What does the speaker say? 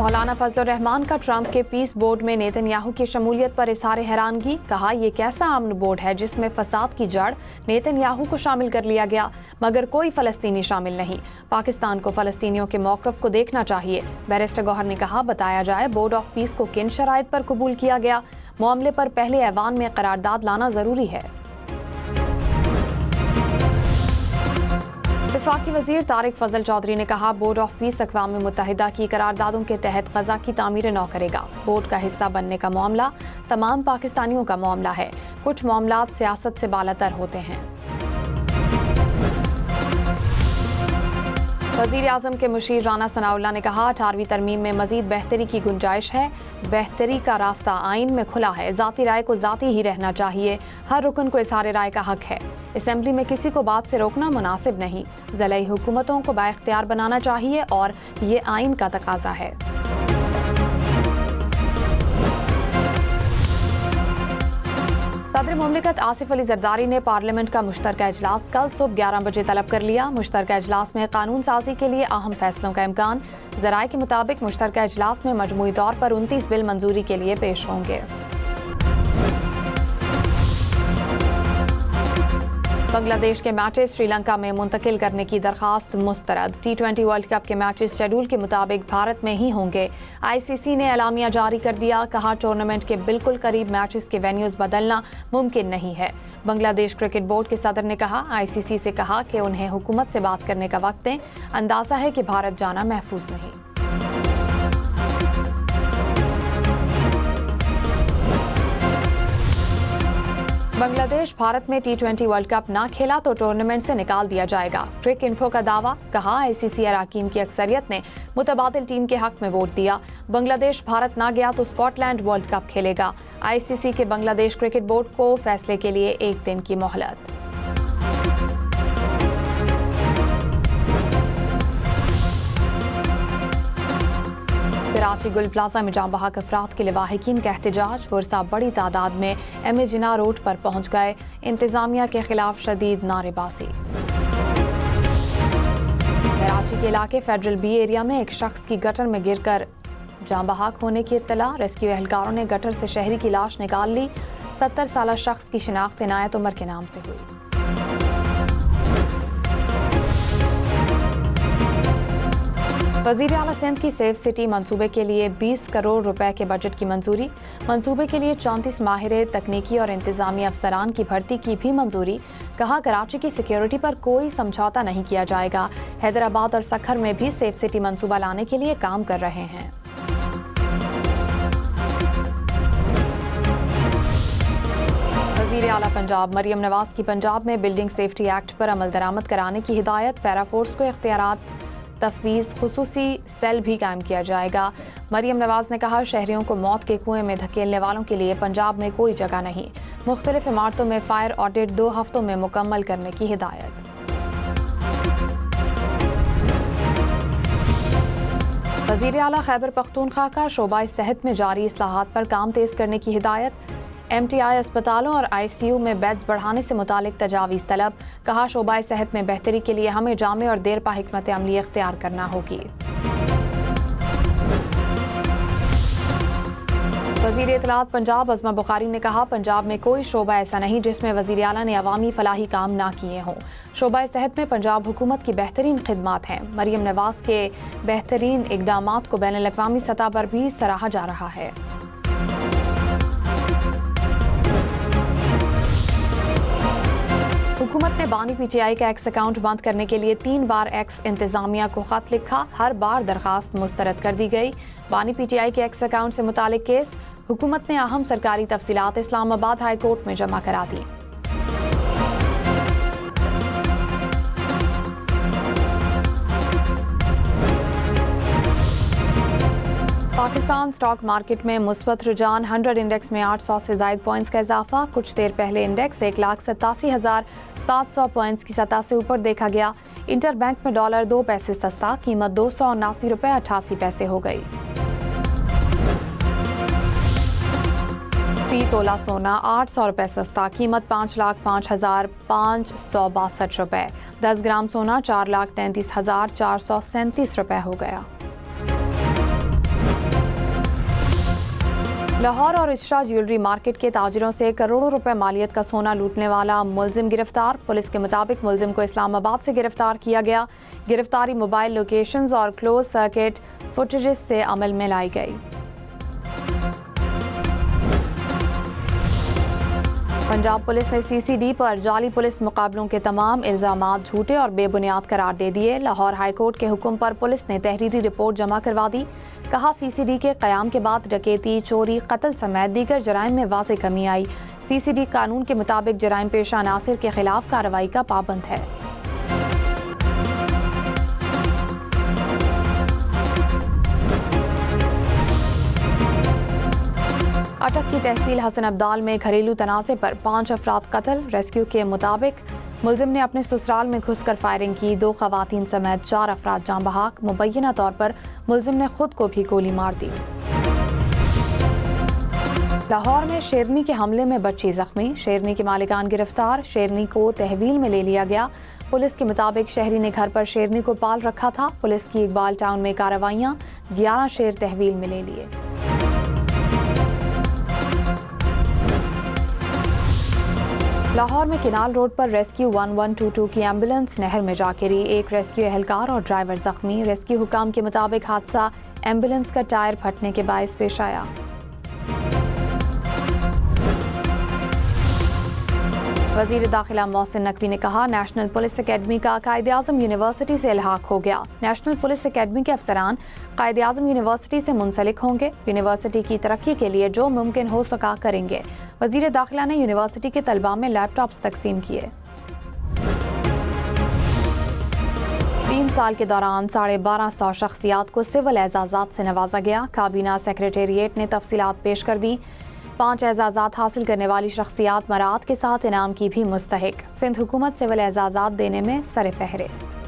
مولانا فضل الرحمان کا ٹرمپ کے پیس بورڈ میں نیتن یاہو کی شمولیت پر اظہار حیرانگی، کہا یہ کیسا امن بورڈ ہے جس میں فساد کی جڑ نیتن یاہو کو شامل کر لیا گیا مگر کوئی فلسطینی شامل نہیں، پاکستان کو فلسطینیوں کے موقف کو دیکھنا چاہیے۔ بیرسٹر گوہر نے کہا بتایا جائے بورڈ آف پیس کو کن شرائط پر قبول کیا گیا، معاملے پر پہلے ایوان میں قرارداد لانا ضروری ہے۔ وفاقی وزیر طارق فضل چودھری نے کہا بورڈ آف پیس اقوام متحدہ کی قراردادوں کے تحت غزہ کی تعمیر نو کرے گا۔ بورڈ کا حصہ بننے کا معاملہ تمام پاکستانیوں کا معاملہ ہے، کچھ معاملات سیاست سے بالاتر ہوتے ہیں۔ وزیر اعظم کے مشیر رانا ثناءاللہ نے کہا 18ویں ترمیم میں مزید بہتری کی گنجائش ہے، بہتری کا راستہ آئین میں کھلا ہے، ذاتی رائے کو ذاتی ہی رہنا چاہیے، ہر رکن کو اظہار رائے کا حق ہے، اسمبلی میں کسی کو بات سے روکنا مناسب نہیں، ضلعی حکومتوں کو بااختیار بنانا چاہیے اور یہ آئین کا تقاضا ہے۔ صدر مملکت آصف علی زرداری نے پارلیمنٹ کا مشترکہ اجلاس کل صبح 11 بجے طلب کر لیا۔ مشترکہ اجلاس میں قانون سازی کے لیے اہم فیصلوں کا امکان، ذرائع کے مطابق مشترکہ اجلاس میں مجموعی طور پر 29 بل منظوری کے لیے پیش ہوں گے۔ بنگلہ دیش کے میچز سری لنکا میں منتقل کرنے کی درخواست مسترد، T20 ورلڈ کپ کے میچز شیڈول کے مطابق بھارت میں ہی ہوں گے۔ ICC نے اعلامیہ جاری کر دیا، کہا ٹورنامنٹ کے بالکل قریب میچز کے وینیوز بدلنا ممکن نہیں ہے۔ بنگلہ دیش کرکٹ بورڈ کے صدر نے کہا ICC سے کہا کہ انہیں حکومت سے بات کرنے کا وقت دیں، اندازہ ہے کہ بھارت جانا محفوظ نہیں۔ بنگلہ دیش بھارت میں T20 ورلڈ کپ نہ کھیلا تو ٹورنامنٹ سے نکال دیا جائے گا، کرک انفو کا دعویٰ، کہا ICC اراکین کی اکثریت نے متبادل ٹیم کے حق میں ووٹ دیا، بنگلہ دیش بھارت نہ گیا تو اسکاٹ لینڈ ورلڈ کپ کھیلے گا، ICC کے بنگلہ دیش کرکٹ بورڈ کو فیصلے کے لیے 1 دن کی مہلت۔ کراچی گل پلازا میں جاں بحق افراد کے لواحقین کا احتجاج، ورثہ بڑی تعداد میں ایم اے جناح روڈ پر پہنچ گئے، انتظامیہ کے خلاف شدید نعرے بازی۔ کراچی کے علاقے فیڈرل بی ایریا میں ایک شخص کی گٹر میں گر کر جاں بحق ہونے کی اطلاع، ریسکیو اہلکاروں نے گٹر سے شہری کی لاش نکال لی، 70 سالہ شخص کی شناخت عنایت عمر کے نام سے ہوئی۔ وزیر اعلیٰ سندھ کی سیف سٹی منصوبے کے لیے 20 کروڑ روپے کے بجٹ کی منظوری، منصوبے کے لیے 34 ماہر تکنیکی اور انتظامی افسران کی بھرتی کی بھی منظوری، کہا کراچی کی سیکیورٹی پر کوئی سمجھوتا نہیں کیا جائے گا، حیدرآباد اور سکھر میں بھی سیف سٹی منصوبہ لانے کے لیے کام کر رہے ہیں۔ وزیر اعلیٰ پنجاب مریم نواز کی پنجاب میں بلڈنگ سیفٹی ایکٹ پر عمل درآمد کرانے کی ہدایت، پیرا فورس کو اختیارات تفویض، خصوصی سیل بھی قائم کیا جائے گا۔ مریم نواز نے کہا شہریوں کو موت کے کنویں میں دھکیلنے والوں کے لیے پنجاب میں کوئی جگہ نہیں، مختلف عمارتوں میں فائر آڈٹ 2 ہفتوں میں مکمل کرنے کی ہدایت۔ وزیر اعلیٰ خیبر پختونخوا کا شعبہ صحت میں جاری اصلاحات پر کام تیز کرنے کی ہدایت، MTI اسپتالوں اور ICU میں بیڈز بڑھانے سے متعلق تجاویز طلب، کہا شعبہ صحت میں بہتری کے لیے ہمیں جامع اور دیرپا حکمت عملی اختیار کرنا ہوگی۔ وزیر اطلاعات پنجاب عظمہ بخاری نے کہا پنجاب میں کوئی شعبہ ایسا نہیں جس میں وزیر اعلیٰ نے عوامی فلاحی کام نہ کیے ہوں، شعبہ صحت میں پنجاب حکومت کی بہترین خدمات ہیں، مریم نواز کے بہترین اقدامات کو بین الاقوامی سطح پر بھی سراہا جا رہا ہے۔ حکومت نے بانی PTI کا ایکس اکاؤنٹ بند کرنے کے لیے 3 بار ایکس انتظامیہ کو خط لکھا، ہر بار درخواست مسترد کر دی گئی۔ بانی PTI کے ایکس اکاؤنٹ سے متعلق کیس حکومت نے اہم سرکاری تفصیلات اسلام آباد ہائی کورٹ میں جمع کرا دی۔ پاکستان سٹاک مارکیٹ میں مثبت رجحان، 100 انڈیکس میں 800 سے زائد پوائنٹس کا اضافہ، کچھ دیر پہلے انڈیکس 1,87,700 پوائنٹس کی سطح سے اوپر دیکھا گیا۔ انٹر بینک میں ڈالر 2 پیسے سستا، قیمت 279 روپے 88 پیسے ہو گئی۔ فی تولہ سونا 800 روپے سستا، قیمت 5,05,562 روپے، 10 گرام سونا 4,33,437 روپے ہو گیا۔ لاہور اور اچرا جیولری مارکیٹ کے تاجروں سے کروڑوں روپے مالیت کا سونا لوٹنے والا ملزم گرفتار۔ پولیس کے مطابق ملزم کو اسلام آباد سے گرفتار کیا گیا۔ گرفتاری موبائل لوکیشنز اور کلوز سرکٹ فوٹیجز سے عمل میں لائی گئی۔ پنجاب پولیس نے سی سی ڈی پر جعلی پولیس مقابلوں کے تمام الزامات جھوٹے اور بے بنیاد قرار دے دیے۔ لاہور ہائی کورٹ کے حکم پر پولیس نے تحریری رپورٹ جمع کروا دی۔ کہا سی سی ڈی کے قیام کے بعد ڈکیتی، چوری، قتل سمیت دیگر جرائم میں واضح کمی آئی۔ سی سی ڈی قانون کے مطابق جرائم پیشہ عناصر کے خلاف کارروائی کا پابند ہے۔ اٹک کی تحصیل حسن ابدال میں گھریلو تنازع پر 5 افراد قتل۔ ریسکیو کے مطابق ملزم نے اپنے سسرال میں گھس کر فائرنگ کی، 2 خواتین سمیت 4 افراد جاں بحق۔ مبینہ طور پر ملزم نے خود کو بھی گولی مار دی۔ لاہور میں شیرنی کے حملے میں بچی زخمی، شیرنی کے مالکان گرفتار۔ شیرنی کو تحویل میں لے لیا گیا۔ پولیس کے مطابق شہری نے گھر پر شیرنی کو پال رکھا تھا۔ پولیس کی اقبال ٹاؤن میں کارروائیاں، 11 شیر تحویل میں لے لیے۔ لاہور میں کنال روڈ پر ریسکیو 1122 کی ایمبولینس نہر میں جا گری، 1 ریسکیو اہلکار اور ڈرائیور زخمی۔ ریسکیو حکام کے مطابق حادثہ ایمبولینس کا ٹائر پھٹنے کے باعث پیش آیا۔ وزیر داخلہ محسن نقوی نے کہا، نیشنل پولیس اکیڈمی کا قائد اعظم یونیورسٹی سے الحاق ہو گیا۔ نیشنل پولیس اکیڈمی کے افسران قائد اعظم یونیورسٹی سے منسلک ہوں گے۔ یونیورسٹی کی ترقی کے لیے جو ممکن ہو سکا کریں گے۔ وزیر داخلہ نے یونیورسٹی کے طلباء میں لیپ ٹاپس تقسیم کیے۔ 3 سال کے دوران 1250 شخصیات کو سول اعزازات سے نوازا گیا۔ کابینہ سیکریٹریٹ نے تفصیلات پیش کر دیں۔ 5 اعزازات حاصل کرنے والی شخصیات مراعات کے ساتھ انعام کی بھی مستحق۔ سندھ حکومت سول اعزازات دینے میں سر فہرست۔